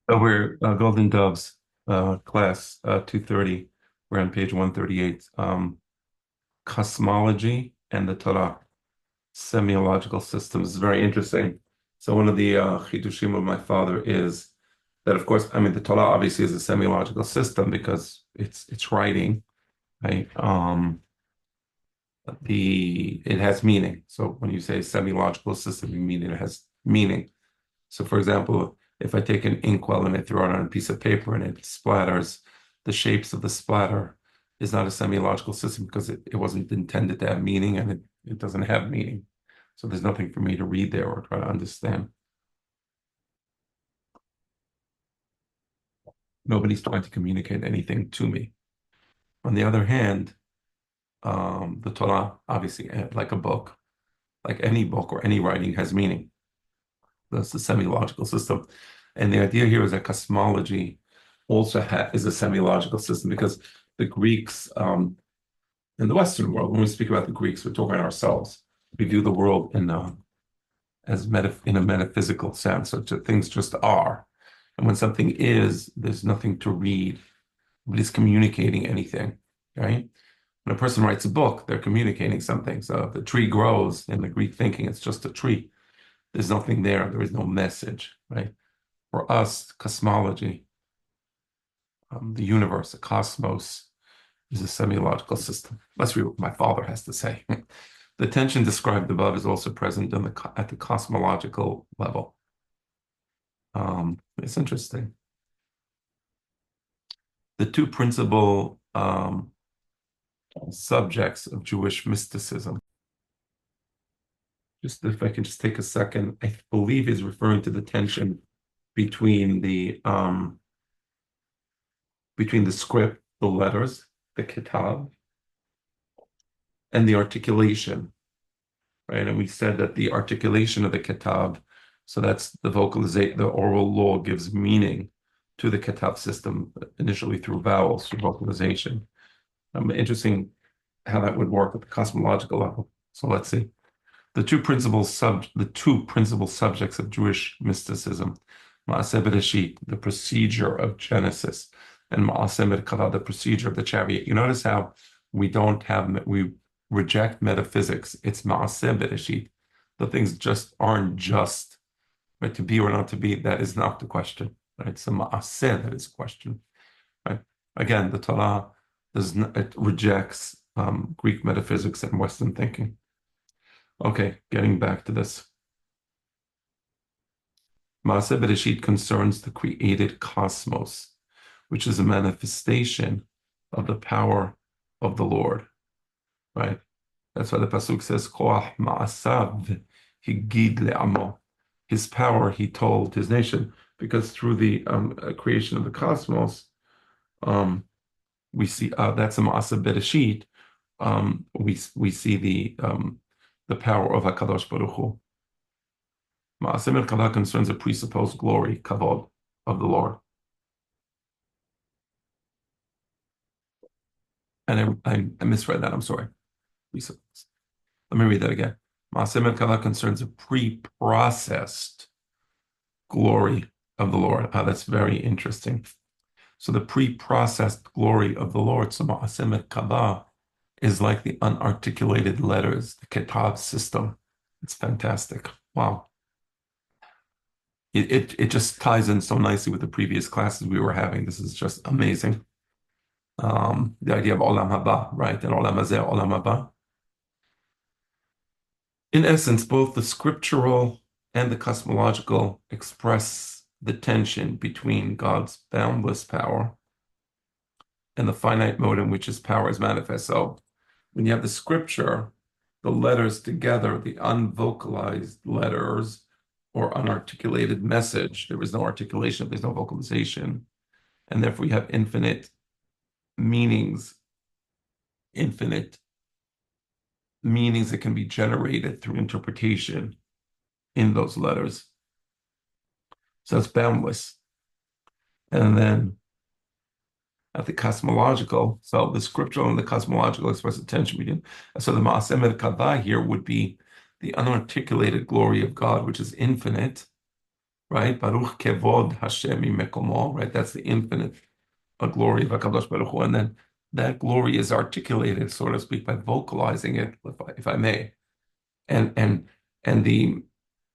We're Golden Doves, class 230. We're on page 138. Cosmology and the Torah, semiological systems is very interesting. So one of the chidushim of my father is that, of course, I mean, the Torah obviously is a semiological system because it's writing, right? It has meaning. So when you say semiological system, you mean it has meaning. So, for example, if I take an inkwell and I throw it on a piece of paper and it splatters, the shapes of the splatter is not a semiological system because it wasn't intended to have meaning and it doesn't have meaning. So there's nothing for me to read there or try to understand. Nobody's trying to communicate anything to me. On the other hand, the Torah, obviously, like a book, like any book or any writing, has meaning. That's the semiological system. And the idea here is that cosmology also is a semiological system because the Greeks, in the Western world, when we speak about the Greeks, we're talking about ourselves. We view the world in a metaphysical sense, so things just are. And when something is, there's nothing to read. Nobody's communicating anything, right? When a person writes a book, they're communicating something. So if the tree grows in the Greek thinking, it's just a tree. There's nothing there. There is no message, right? For us, cosmology, the universe, the cosmos, is a semiological system. Let's read what my father has to say. The tension described above is also present at the cosmological level. It's interesting. The two principal subjects of Jewish mysticism. Just if I can just take a second, I believe he's referring to the tension between the script, the letters, the kitab, and the articulation, right? And we said that the articulation of the kitab, so that's the vocalization, the oral law gives meaning to the kitab system initially through vowels, through vocalization. Interesting how that would work at the cosmological level. So let's see. The two principal subjects of Jewish mysticism, Maaseh Bereshit, the procedure of Genesis, and Maaseh Merkava, the procedure of the chariot. You notice how we reject metaphysics. It's Maaseh Bereshit. The things just aren't just, right? To be or not to be, that is not the question, right? It's a Maaseh that is the question, right? Again, the Torah it rejects Greek metaphysics and Western thinking. Okay, getting back to this. Maaseh Bereshit concerns the created cosmos, which is a manifestation of the power of the Lord, right? That's why the pasuk says, "Koach ma'asav higid le'amo." His power, he told his nation, because through the creation of the cosmos, um, we see that's a Maaseh Bereshit. We see the power of Hakadosh Baruch Hu. Ma'aseh Merkava concerns a presupposed glory, kavod, of the Lord. And I misread that, I'm sorry. Let me read that again. Ma'aseh Merkava concerns a pre-processed glory of the Lord. That's very interesting. So the pre-processed glory of the Lord, so Ma'aseh Merkava, is like the unarticulated letters, the kitab system. It's fantastic. Wow. It just ties in so nicely with the previous classes we were having. This is just amazing. The idea of olam haba, right? And olam hazeh, olam haba. In essence, both the scriptural and the cosmological express the tension between God's boundless power and the finite mode in which his power is manifest. So when you have the scripture, the letters together, the unvocalized letters or unarticulated message, there is no articulation, there's no vocalization, and therefore you have meanings, infinite meanings that can be generated through interpretation in those letters. So it's boundless. And then at the cosmological, so the scriptural and the cosmological express the tension between. So the Ma'aseh Merkava here would be the unarticulated glory of God, which is infinite, right? Baruch kevod Hashem mekomo, right? That's the infinite glory of HaKadosh Baruch Hu. And then that glory is articulated, so to speak, by vocalizing it, if I may. And and the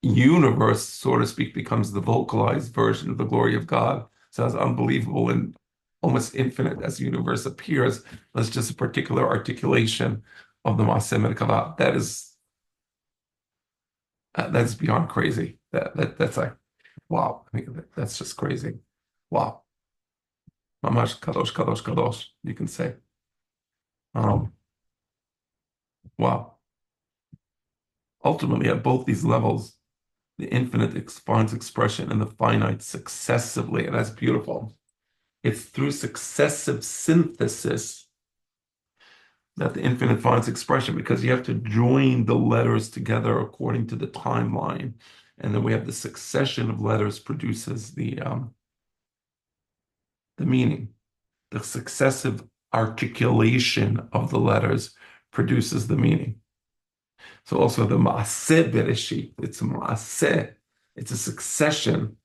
universe, so to speak, becomes the vocalized version of the glory of God. So it's unbelievable and almost infinite as the universe appears. That's just a particular articulation of the Maaseh Merkavah. That's beyond crazy. That's like wow. I mean, that's just crazy. Wow. Mamash kadosh kadosh kadosh. You can say. Um, wow. Ultimately, at both these levels, the infinite finds expression in the finite successively, and that's beautiful. It's through successive synthesis that the infinite finds expression because you have to join the letters together according to the timeline. And then we have the succession of letters produces the meaning. The successive articulation of the letters produces the meaning. So also the maaseh bereshit, it's a maaseh, it's a succession.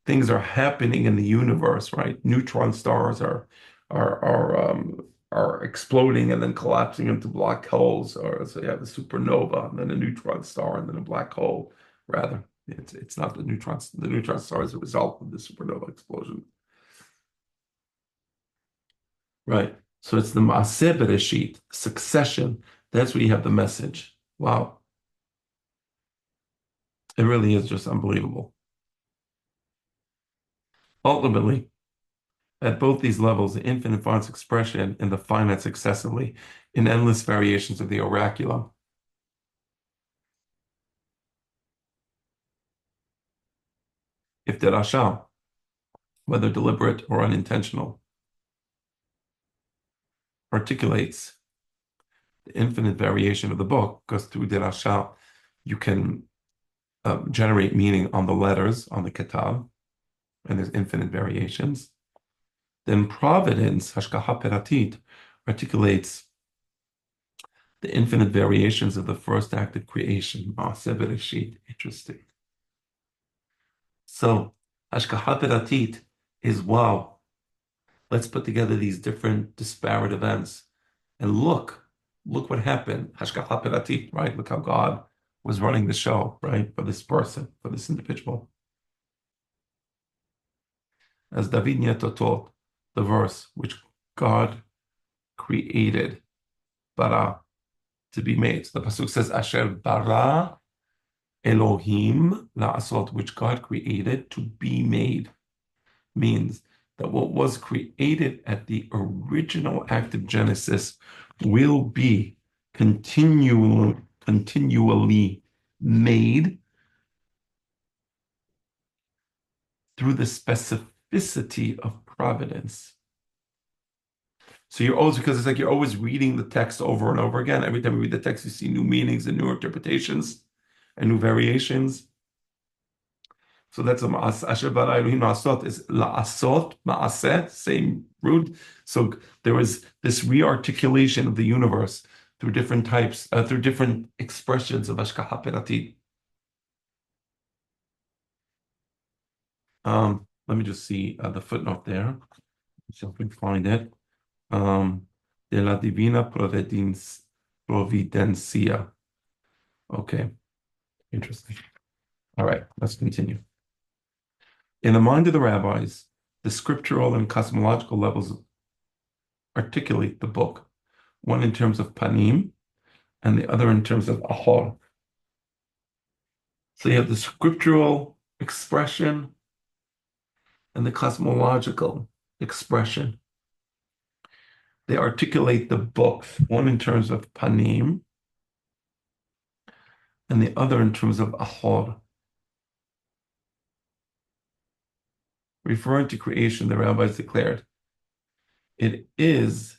Things are happening in the universe, right? Neutron stars are exploding and then collapsing into black holes, or so you have a supernova, and then a neutron star, and then a black hole. Rather, it's not the neutrons. The neutron star is a result of the supernova explosion, right? So it's the maaseh bereshit, succession. That's where you have the message. Wow, it really is just unbelievable. Ultimately, at both these levels, the infinite finds expression in the finite successively in endless variations of the oraculum. If the Rasha, whether deliberate or unintentional, articulates the infinite variation of the book, because through the Rasha, you can generate meaning on the letters, on the kitab, and there's infinite variations. Then providence, Hashgacha Peratit, articulates the infinite variations of the first act of creation, Maaseh Bereshit. Interesting. So, Hashgacha Peratit is wow, let's put together these different disparate events and look what happened. Hashgacha Peratit, right? Look how God was running the show, right? For this person, for this individual. As David Nieto taught, the verse which God created, bara, to be made. So the pasuk says, Asher bara Elohim la'asot, which God created to be made, means that what was created at the original act of Genesis will be continually made through the specificity of providence. So you're always, because it's like you're always reading the text over and over again. Every time you read the text, you see new meanings and new interpretations and new variations. So that's a Asher bara Elohim la'asot is la'asot, ma'aseh, same root. So there is this rearticulation of the universe through different types, through different expressions of Hashgacha Peratit. Let me just see the footnote there. See if I can find it. De la Divina Providencia. Okay, interesting. All right, let's continue. In the mind of the rabbis, the scriptural and cosmological levels articulate the book, one in terms of panim and the other in terms of ahor. So you have the scriptural expression and the cosmological expression. They articulate the book, one in terms of panim and the other in terms of ahor. Referring to creation, the rabbis declared, it is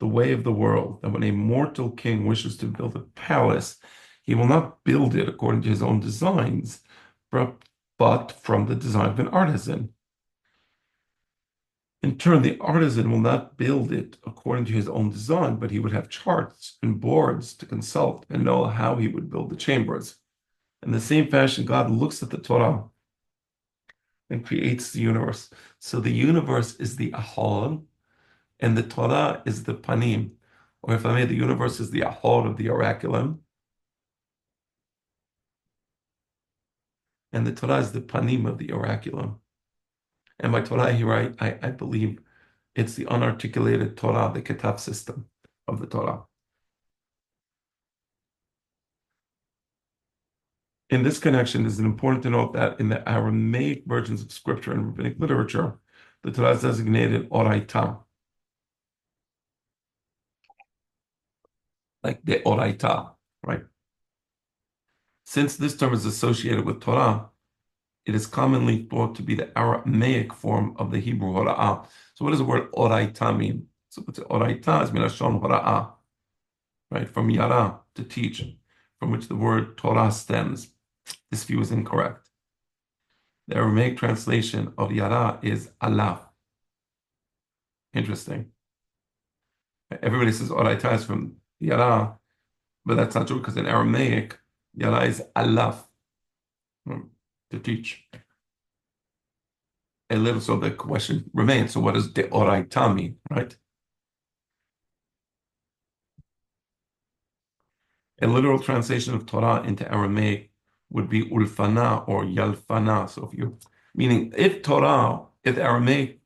the way of the world that when a mortal king wishes to build a palace, he will not build it according to his own designs, but from the design of an artisan. In turn, the artisan will not build it according to his own design, but he would have charts and boards to consult and know how he would build the chambers. In the same fashion, God looks at the Torah and creates the universe. So the universe is the ahol, and the Torah is the panim. Or if I may, the universe is the ahol of the oraculum, and the Torah is the panim of the oraculum. And by Torah here, I believe it's the unarticulated Torah, the Ketav system of the Torah. In this connection, it is important to note that in the Aramaic versions of scripture and rabbinic literature, the Torah is designated Oraita, like the Oraita, right? Since this term is associated with Torah, it is commonly thought to be the Aramaic form of the Hebrew Hora'ah. So what does the word Oraita mean? So Oraita is Milashon Hora'ah, right? From Yara, to teach, from which the word Torah stems. This view is incorrect. The Aramaic translation of Yara is Alaf. Interesting. Everybody says Oraita is from Yara, but that's not true because in Aramaic, Yara is Alaf, to teach. A little, so the question remains, so what does de Oraita mean, right? A literal translation of Torah into Aramaic would be ulfana or yalfana. So if you, meaning if Torah, if Aramaic,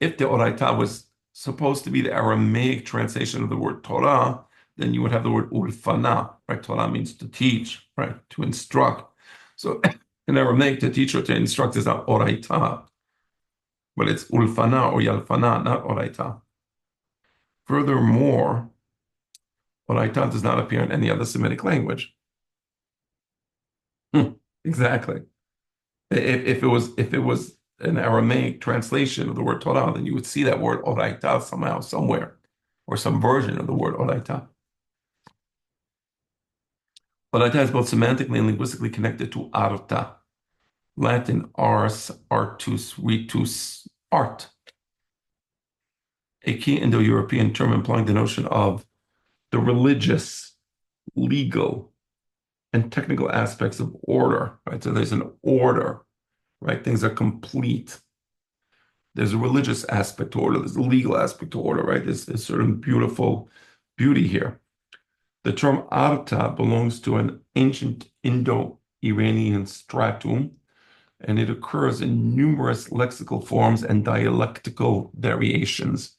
if the Oraita was supposed to be the Aramaic translation of the word Torah, then you would have the word ulfana, right? Torah means to teach, right? To instruct. So in Aramaic, to teach or to instruct is not Oraita, but it's ulfana or yalfana, not Oraita. Furthermore, Oraita does not appear in any other Semitic language. Exactly. If it was an Aramaic translation of the word Torah, then you would see that word Oraita somehow, somewhere, or some version of the word Oraita. Oraita is both semantically and linguistically connected to arta, Latin ars, artus, ritus, art, a key Indo-European term implying the notion of the religious, legal, and technical aspects of order, right? So there's an order, right? Things are complete. There's a religious aspect to order. There's a legal aspect to order, right? There's certain beautiful beauty here. The term arta belongs to an ancient Indo-Iranian stratum, and it occurs in numerous lexical forms and dialectical variations.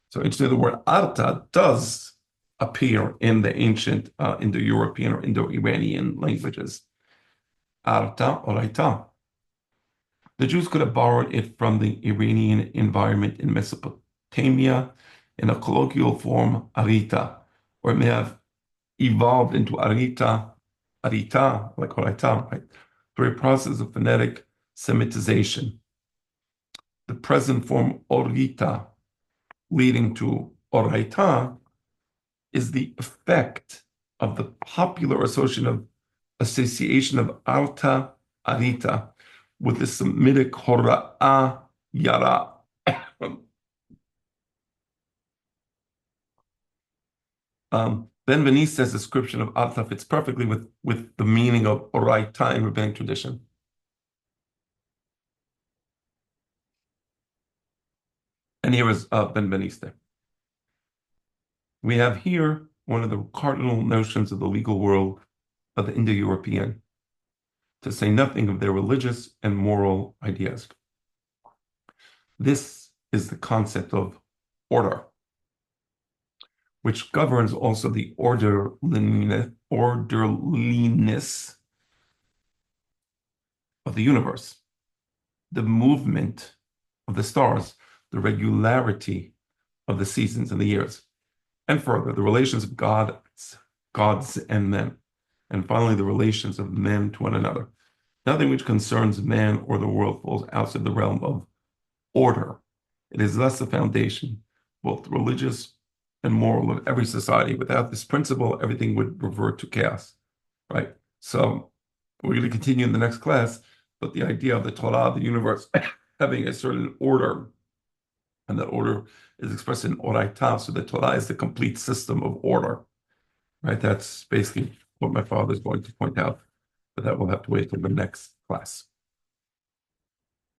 So interestingly, the word arta does appear in the ancient Indo-European or Indo-Iranian languages. Arta or aita. The Jews could have borrowed it from the Iranian environment in Mesopotamia in a colloquial form, arita, or it may have evolved into arita, like oraita, right, through a process of phonetic Semitization. The present form orita, leading to oraita, is the effect of the popular association of alta, arita, with the Semitic hora'a, yara. Benveniste's description of alta fits perfectly with the meaning of oraita in rabbinic tradition. And here is Benveniste. We have here one of the cardinal notions of the legal world of the Indo-European, to say nothing of their religious and moral ideas. This is the concept of order, which governs also the orderliness of the universe, the movement of the stars, the regularity of the seasons and the years, and further, the relations of gods and men, and finally, the relations of men to one another. Nothing which concerns man or the world falls outside the realm of order. It is thus the foundation, both religious and moral, of every society. Without this principle, everything would revert to chaos, right? So we're going to continue in the next class, but the idea of the Torah, the universe, having a certain order, and that order is expressed in oraita, so the Torah is the complete system of order, right? That's basically what my father is going to point out. but that will have to wait till the next class.